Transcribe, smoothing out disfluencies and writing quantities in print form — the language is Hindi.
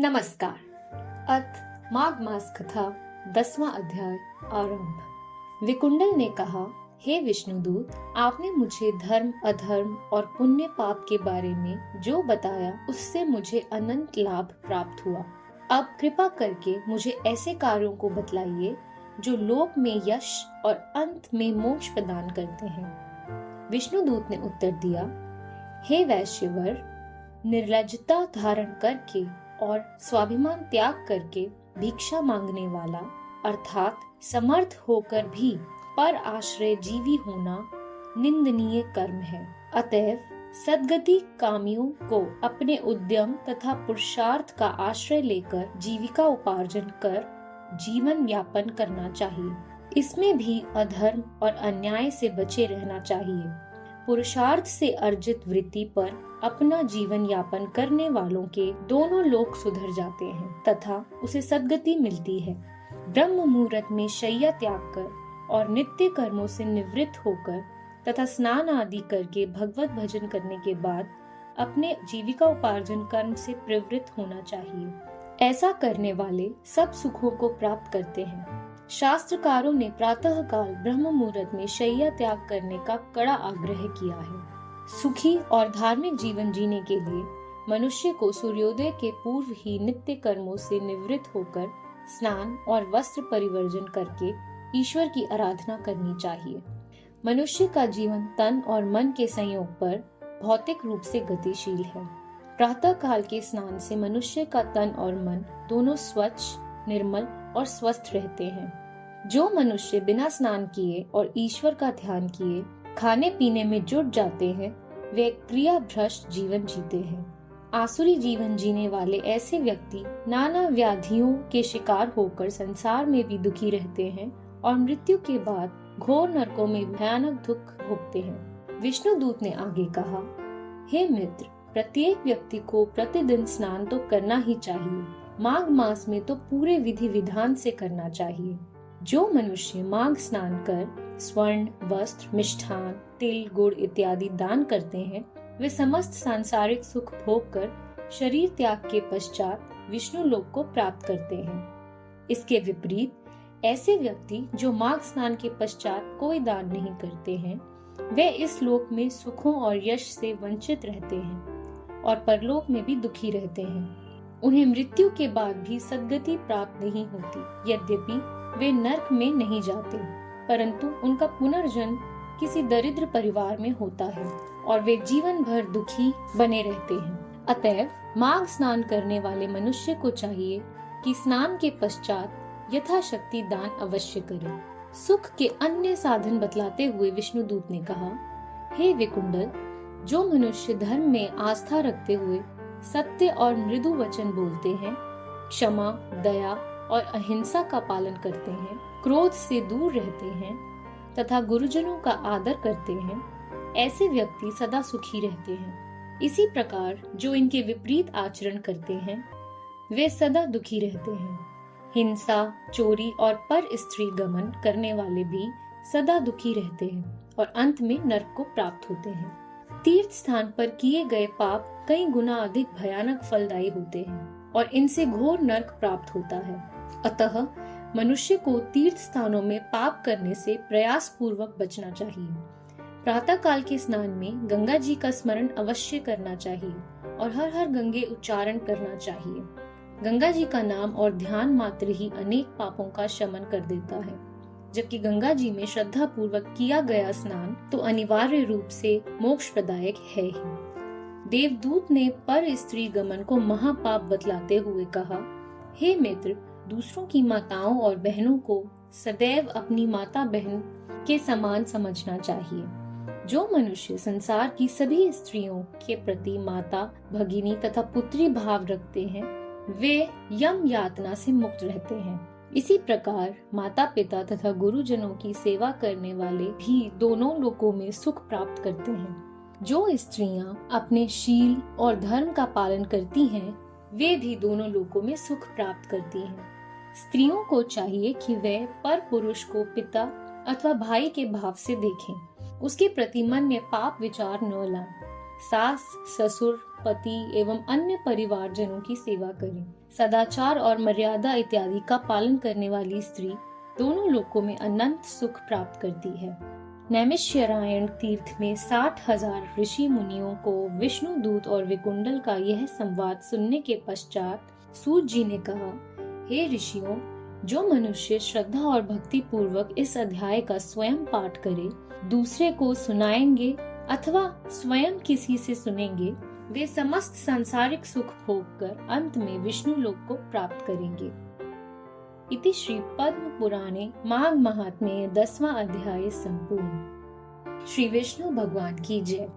नमस्कार। अथ माघ मास कथा 10वां अध्याय आरंभ। विकुंडल ने कहा, हे विष्णुदूत, आपने मुझे धर्म अधर्म और पुण्य पाप के बारे में जो बताया उससे मुझे अनंत लाभ प्राप्त हुआ। अब कृपा करके मुझे ऐसे कार्यों को बतलाइए जो लोक में यश और अंत में मोक्ष प्रदान करते हैं। विष्णुदूत ने उत्तर दिया, हे वैश्यवर, निर्लज्जता धारण करके और स्वाभिमान त्याग करके भिक्षा मांगने वाला अर्थात समर्थ होकर भी पर आश्रय जीवी होना निंदनीय कर्म है। अतएव सद्गति कामियों को अपने उद्यम तथा पुरुषार्थ का आश्रय लेकर जीविका उपार्जन कर जीवन यापन करना चाहिए। इसमें भी अधर्म और अन्याय से बचे रहना चाहिए। पुरुषार्थ से अर्जित वृत्ति पर अपना जीवन यापन करने वालों के दोनों लोक सुधर जाते हैं तथा उसे सद्गति मिलती है। ब्रह्म मुहूर्त में शय्या त्याग कर और नित्य कर्मों से निवृत्त होकर तथा स्नान आदि करके भगवत भजन करने के बाद अपने जीविका उपार्जन कर्म से प्रवृत्त होना चाहिए। ऐसा करने वाले सब सुखों को प्राप्त करते हैं। शास्त्रकारों ने प्रातः काल ब्रह्म मुहूर्त में शय्या त्याग करने का कड़ा आग्रह किया है। सुखी और धार्मिक जीवन जीने के लिए मनुष्य को सूर्योदय के पूर्व ही नित्य कर्मों से निवृत्त होकर स्नान और वस्त्र परिवर्जन करके ईश्वर की आराधना करनी चाहिए। मनुष्य का जीवन तन और मन के संयोग पर भौतिक रूप से गतिशील है। प्रातः काल के स्नान से मनुष्य का तन और मन दोनों स्वच्छ, निर्मल और स्वस्थ रहते हैं। जो मनुष्य बिना स्नान किए और ईश्वर का ध्यान किए खाने पीने में जुट जाते हैं, वे क्रिया भ्रष्ट जीवन जीते हैं। आसुरी जीवन जीने वाले ऐसे व्यक्ति नाना व्याधियों के शिकार होकर संसार में भी दुखी रहते हैं और मृत्यु के बाद घोर नरकों में भयानक दुख भोगते हैं। विष्णुदूत ने आगे कहा, हे मित्र, प्रत्येक व्यक्ति को प्रतिदिन स्नान तो करना ही चाहिए। माघ मास में तो पूरे विधि विधान से करना चाहिए। जो मनुष्य माघ स्नान कर स्वर्ण, वस्त्र, मिष्ठान, तिल, गुड़ इत्यादि दान करते हैं, वे समस्त सांसारिक सुख भोग कर शरीर त्याग के पश्चात विष्णु लोक को प्राप्त करते हैं। इसके विपरीत ऐसे व्यक्ति जो माघ स्नान के पश्चात कोई दान नहीं करते हैं, वे इस लोक में सुखों और यश से वंचित रहते हैं और परलोक में भी दुखी रहते हैं। उन्हें मृत्यु के बाद भी सद्गति प्राप्त नहीं होती। यद्यपि वे नरक में नहीं जाते, परंतु उनका पुनर्जन्म किसी दरिद्र परिवार में होता है और वे जीवन भर दुखी बने रहते हैं। अतएव माघ स्नान करने वाले मनुष्य को चाहिए कि स्नान के पश्चात यथाशक्ति दान अवश्य करे। सुख के अन्य साधन बतलाते हुए विष्णुदूत ने कहा, हे विकुंडल, जो मनुष्य धर्म में आस्था रखते हुए सत्य और मृदु वचन बोलते हैं, क्षमा, दया और अहिंसा का पालन करते हैं, क्रोध से दूर रहते हैं तथा गुरुजनों का आदर करते हैं, ऐसे व्यक्ति सदा सुखी रहते हैं। इसी प्रकार जो इनके विपरीत आचरण करते हैं, वे सदा दुखी रहते हैं। हिंसा, चोरी और पर स्त्री गमन करने वाले भी सदा दुखी रहते हैं और अंत में नरक को प्राप्त होते हैं। तीर्थ स्थान पर किए गए पाप कई गुना अधिक भयानक फलदायी होते हैं और इनसे घोर नरक प्राप्त होता है। अतः मनुष्य को तीर्थ स्थानों में पाप करने से प्रयास पूर्वक बचना चाहिए। प्रातः काल के स्नान में गंगा जी का स्मरण अवश्य करना चाहिए और हर हर गंगे उच्चारण करना चाहिए। गंगा जी का नाम और ध्यान मात्र ही अनेक पापों का शमन कर देता है, जबकि गंगा जी में श्रद्धा पूर्वक किया गया स्नान तो अनिवार्य रूप से मोक्ष प्रदायक है ही। देवदूत ने पर स्त्री गमन को महापाप बतलाते हुए कहा, हे मित्र, दूसरों की माताओं और बहनों को सदैव अपनी माता बहन के समान समझना चाहिए। जो मनुष्य संसार की सभी स्त्रियों के प्रति माता, भगिनी तथा पुत्री भाव रखते हैं, वे यम यातना से मुक्त रहते हैं। इसी प्रकार माता पिता तथा गुरुजनों की सेवा करने वाले भी दोनों लोकों में सुख प्राप्त करते हैं। जो स्त्रियां अपने शील और धर्म का पालन करती हैं, वे भी दोनों लोकों में सुख प्राप्त करती हैं। स्त्रियों को चाहिए कि वे पर पुरुष को पिता अथवा भाई के भाव से देखें, उसके प्रति मन में पाप विचार न लाएं। सास, ससुर, पति एवं अन्य परिवारजनों की सेवा करें। सदाचार और मर्यादा इत्यादि का पालन करने वाली स्त्री दोनों लोकों में अनंत सुख प्राप्त करती है। नैमिषारण्य तीर्थ में 60,000 ऋषि मुनियों को विष्णु दूत और विकुंडल का यह संवाद सुनने के पश्चात सूत जी ने कहा, हे ऋषियों, जो मनुष्य श्रद्धा और भक्ति पूर्वक इस अध्याय का स्वयं पाठ करे, दूसरे को सुनाएंगे अथवा स्वयं किसी से सुनेंगे, वे समस्त सांसारिक सुख भोग कर अंत में विष्णु लोक को प्राप्त करेंगे। इति श्री पद्म पुराणे माघ महात्म्ये 10वां अध्याय संपूर्ण। श्री विष्णु भगवान की जय।